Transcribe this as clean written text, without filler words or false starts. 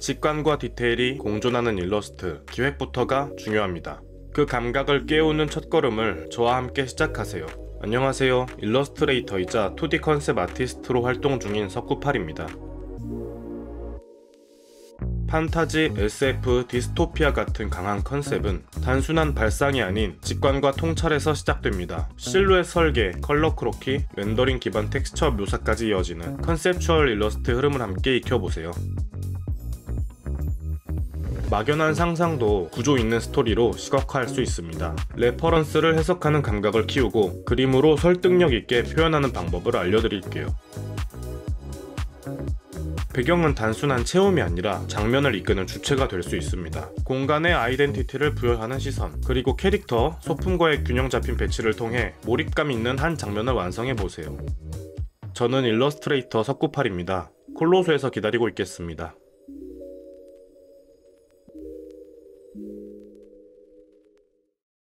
직관과 디테일이 공존하는 일러스트, 기획부터가 중요합니다. 그 감각을 깨우는 첫걸음을 저와 함께 시작하세요. 안녕하세요. 일러스트레이터이자 2D 컨셉 아티스트로 활동 중인 석구팔입니다. 판타지, SF, 디스토피아 같은 강한 컨셉은 단순한 발상이 아닌 직관과 통찰에서 시작됩니다. 실루엣 설계, 컬러 크로키, 렌더링 기반 텍스처 묘사까지 이어지는 컨셉추얼 일러스트 흐름을 함께 익혀보세요. 막연한 상상도 구조 있는 스토리로 시각화할 수 있습니다. 레퍼런스를 해석하는 감각을 키우고 그림으로 설득력 있게 표현하는 방법을 알려드릴게요. 배경은 단순한 체험이 아니라 장면을 이끄는 주체가 될 수 있습니다. 공간의 아이덴티티를 부여하는 시선, 그리고 캐릭터, 소품과의 균형 잡힌 배치를 통해 몰입감 있는 한 장면을 완성해보세요. 저는 일러스트레이터 석구팔입니다. 콜로소에서 기다리고 있겠습니다.